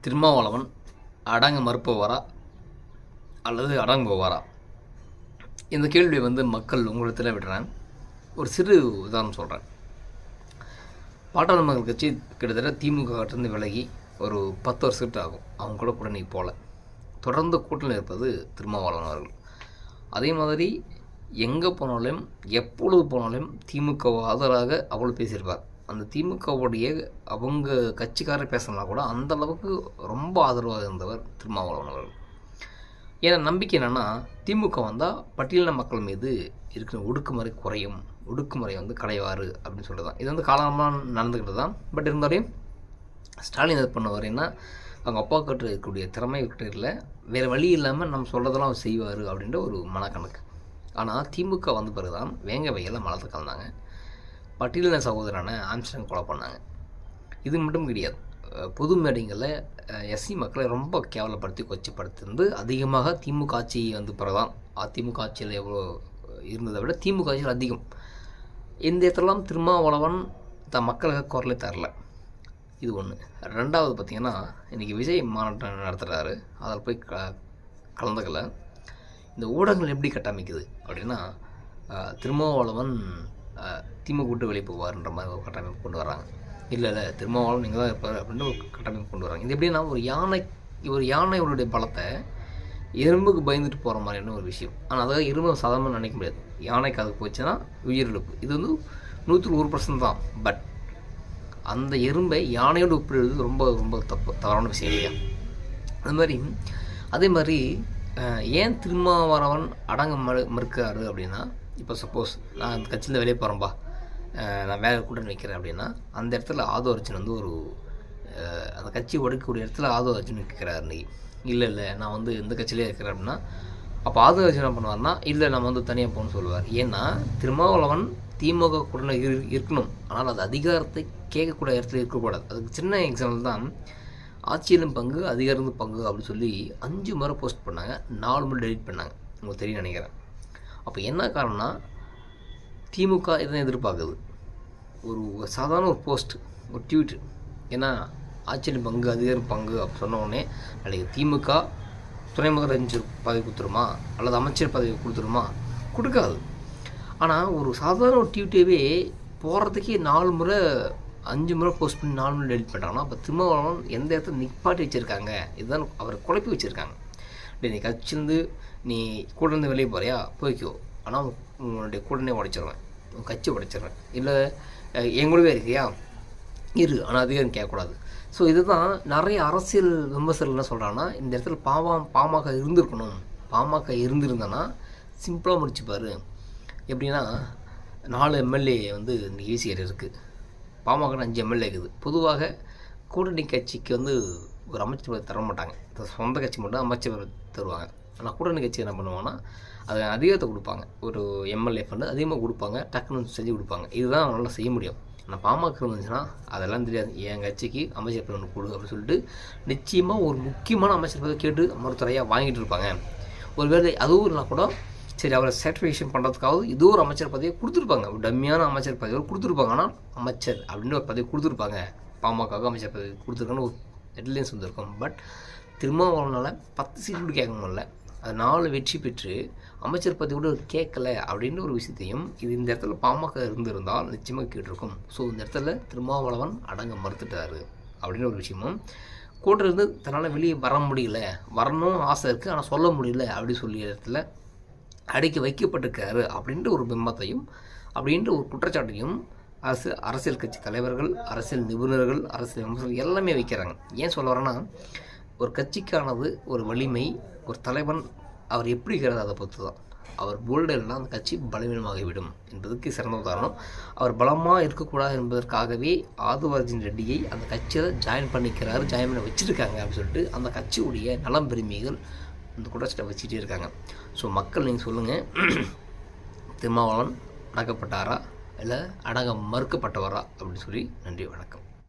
திருமாவளவன் அடங்க மறுப்பவரா அல்லது அடங்குபவரா? இந்த கேள்வியை மக்கள் உங்களிடத்தில் விடுறேன். ஒரு சிறு உதாரணம் சொல்கிறேன். பாட்டாளி மக்கள் கட்சி கிட்டத்தட்ட திமுக கிட்டேருந்து விலகி ஒரு 10 வருஷத்துக்கு ஆகும். அவங்க கூட நீ போகல. தொடர்ந்து கூட்டணியில் இருப்பது திருமாவளவன் அவர்கள். அதே மாதிரி எங்கே போனாலும் எப்பொழுது போனாலும் திமுக ஆதரவாக அவ்வளோ பேசியிருப்பார். அந்த திமுகவுடைய அவங்க கட்சிக்காரர் பேசினா கூட அந்தளவுக்கு ரொம்ப ஆதரவாக இருந்தவர் திருமாவளவன் அவர்கள். ஏன்னா நம்பிக்கை என்னென்னா, திமுக வந்தால் பட்டியலின மக்கள் மீது இருக்கிற ஒடுக்குமுறை குறையும், ஒடுக்குமுறை களைவாறு அப்படின்னு சொல்லிட்டு தான் இது காலமாக நடந்துக்கிட்டு தான். பட் இருந்தாலும் ஸ்டாலின் இது பண்ணுவார். ஏன்னா அவங்க அப்பா கிட்ட இருக்கக்கூடிய திறமை கிட்ட இல்லை, வேறு வழி இல்லாமல் நம்ம சொல்கிறதெல்லாம் அவர் செய்வார் அப்படின்ற ஒரு மனக்கணக்கு. ஆனால் திமுக வந்த பிறகு தான் வேங்க வகையில் மலத்தை கலந்தாங்க. பட்டியலின சகோதரனை ஆம்ஸ்டர்டாம் கொலை பண்ணாங்க. இது மட்டும் கிடையாது, பொது மேடைகளில் எஸ்சி மக்களை ரொம்ப கேவலப்படுத்தி கொச்சப்படுத்திருந்து அதிகமாக திமுக ஆட்சி பிறகு தான் அதிமுக ஆட்சியில் எவ்வளோ இருந்ததை விட திமுக ஆட்சியில் அதிகம். இந்த இடத்துலலாம் திருமாவளவன் மக்களுக்கு குரலை தரல. இது ஒன்று. ரெண்டாவது பார்த்திங்கன்னா, இன்றைக்கி விஜய் மாநாட்டம் நடத்துகிறாரு, அதில் போய் கலந்துக்கல. இந்த ஊடகங்கள் எப்படி கட்டமைக்குது அப்படின்னா, திருமாவளவன் திமுக விட்டு வெளியே போவார்ன்ற மாதிரி ஒரு கட்டமைப்பு கொண்டு வராங்க. இல்லை திருமாவளவன் நீங்கள் தான் இருப்பார் அப்படின்னு ஒரு கட்டமைப்பு கொண்டு வராங்க. இது எப்படின்னா, ஒரு யானையோடைய பலத்தை எறும்புக்கு பயந்துட்டு போகிற மாதிரியான ஒரு விஷயம். ஆனால் அதாவது எறும்பு சாதாரணமாக நினைக்க முடியாது. யானைக்கு அது போச்சுன்னா உயிரிழப்பு. இது 100% தான். பட் அந்த எறும்பை யானையோடு ஒப்பிடுறது ரொம்ப ரொம்ப தவறான விஷயம் இல்லையா? அதே மாதிரி ஏன் திருமாவளவன் அடங்க மறுக்கிறாரு அப்படின்னா, இப்போ சப்போஸ் நான் அந்த கட்சியில் வெளியே போகிறேன்பா, நான் வேலை கூட நிற்கிறேன் அப்படின்னா, அந்த இடத்துல ஆதவ அர்ஜுன் ஒரு அந்த கட்சி உடைக்கக்கூடிய இடத்துல ஆதவ அர்ஜுன் நிற்கிறார். இன்றைக்கி இல்லை நான் இந்த கட்சியிலே இருக்கிறேன் அப்படின்னா, அப்போ ஆதவ அர்ஜுன் என்ன பண்ணுவார்னா, இல்லை நம்ம தனியாக போகணும்னு சொல்லுவார். ஏன்னா திருமாவளவன் திமுக கூட இருக்கணும், ஆனால் அது அதிகாரத்தை கேட்கக்கூடிய இடத்துல இருக்கக்கூடாது. அதுக்கு சின்ன எக்ஸாம்பிள் தான், ஆட்சியிலும் பங்கு அதிகாரத்து பங்கு அப்படின்னு சொல்லி 5 முறை போஸ்ட் பண்ணாங்க, 4 முறை டெலிட் பண்ணாங்க. உங்களுக்கு தெரியும் நினைக்கிறேன். அப்போ என்ன காரணம்னா, திமுக இதான் எதிர்பார்க்குது. ஒரு சாதாரண ஒரு போஸ்ட், ஒரு ட்வீட். ஏன்னா ஆட்சியிலும் பங்கு அதிகாரம் பங்கு அப்படி சொன்ன உடனே நாளைக்கு திமுக துணை முதலமைச்சர் பதவி கொடுத்துருமா அல்லது அமைச்சர் பதவி கொடுத்துருமா? கொடுக்காது. ஆனால் ஒரு சாதாரண ஒரு ட்வீட்டே போகிறதுக்கே 4 முறை 5 முறை போஸ்ட் பண்ணி 4 முறை டெலிட் பண்ணுறாங்கன்னா, அப்போ திருமாவளவன் எந்த இடத்துல நிப்பாட்டி வச்சுருக்காங்க, இதுதான் அவரை குழப்பி வச்சுருக்காங்க. நீ கட்சியிலேருந்து நீ கூடலேருந்து வெளியே போகிறியா போய்க்கோ, ஆனால் உன்னுடைய கூடனே உடைச்சிடுவேன், உன் கட்சி உடைச்சிடுறேன். இல்லை எங்கூடவே இருக்கியா இரு, ஆனால் அதிகாரம் கேட்கக்கூடாது. ஸோ இதுதான் நிறைய அரசியல் விமர்சகர்கள் என்ன சொல்கிறாங்கன்னா, இந்த இடத்துல பாமக இருந்திருக்கணும், பாமக இருந்திருந்தேன்னா சிம்பிளாக முடிச்சுப்பார். எப்படின்னா 4 எம்எல்ஏ இந்த ஈசிஆர் இருக்குது, பாமக 5 எம்எல்ஏ இருக்குது. பொதுவாக கூட்டணி கட்சிக்கு ஒரு அமைச்சர் பதவி தர மாட்டாங்க, சொந்த கட்சி மட்டும் அமைச்சர் பதவி தருவாங்க. ஆனால் கூட்டணி கட்சி என்ன பண்ணுவாங்கன்னா, அது அதிகாரத்தை கொடுப்பாங்க, ஒரு எம்எல்ஏ ஃபண்டு அதிகமாக கொடுப்பாங்க, டக்குன்னு செஞ்சு கொடுப்பாங்க. இதுதான் அவங்களால செய்ய முடியும். ஆனால் பாமக இருந்துச்சுன்னா அதெல்லாம் தெரியாது. என் கட்சிக்கு அமைச்சர் பதவி கொடு அப்படின்னு சொல்லிட்டு நிச்சயமாக ஒரு முக்கியமான அமைச்சர் பதவி கேட்டு மறுத்துறையாக வாங்கிட்டு இருப்பாங்க. ஒருவேளை அதுவும் இல்லைனா கூட சரி, அவரை சாட்டிஸ்ஃபேக்ஷன் பண்ணுறதுக்காவது இது ஒரு அமைச்சர் பதவியை கொடுத்துருப்பாங்க, ஒரு டம்மியான அமைச்சர் பதவியை கொடுத்துருப்பாங்க. ஆனால் அமைச்சர் அப்படின்னு ஒரு பதவி கொடுத்துருப்பாங்க, பாமக அமைச்சர் பதவி கொடுத்துருக்கான்னு ஒரு ஹெட்லைன்ஸ் வந்திருக்கும். பட் திருமாவளவனால் 10 சீட் கூட கேட்க முடியல, அது 4 வெற்றி பெற்று அமைச்சர் பதவி கூட கேட்கல அப்படின்ற ஒரு விஷயத்தையும் இது இந்த இடத்துல பாமக இருந்திருந்தால் நிச்சயமாக கேட்டிருக்கும். ஸோ இந்த இடத்துல திருமாவளவன் அடங்க மறுத்துட்டாரு அப்படின்ற ஒரு விஷயமும், கூட்டிலிருந்து தன்னால் வெளியே வர முடியல, வரணும் ஆசை இருக்குது ஆனால் சொல்ல முடியல அப்படி சொல்லிய இடத்துல அடக்கி வைக்கப்பட்டிருக்காரு அப்படின்ற ஒரு பிம்பத்தையும் அப்படின்ற ஒரு குற்றச்சாட்டையும் அரசியல் கட்சி தலைவர்கள், அரசியல் நிபுணர்கள், அரசியல் விமர்சகர்கள் எல்லாமே வைக்கிறாங்க. ஏன் சொல்ல வரேன்னா, ஒரு கட்சிக்கானது ஒரு வலிமை, ஒரு தலைவன் அவர் எப்படி இருக்கிறது அதை பொறுத்து தான். அவர் போல்டெல்லாம் அந்த கட்சி பலவீனமாகிவிடும் என்பதற்கு சிறந்த உதாரணம். அவர் பலமாக இருக்கக்கூடாது என்பதற்காகவே ஆதவ அர்ஜுன் ரெட்டியை அந்த கட்சியில் ஜாயின் பண்ண வச்சுருக்காங்க அப்படின்னு சொல்லிட்டு அந்த கட்சியுடைய நலம் பெருமைகள் இந்த குற்றச்சாட்டை வச்சுட்டே இருக்காங்க. ஸோ மக்கள் நீங்கள் சொல்லுங்கள், திருமாவளவன் அடக்கப்பட்டாரா இல்லை அடங்க மறுக்கப்பட்டவரா அப்படின்னு சொல்லி. நன்றி, வணக்கம்.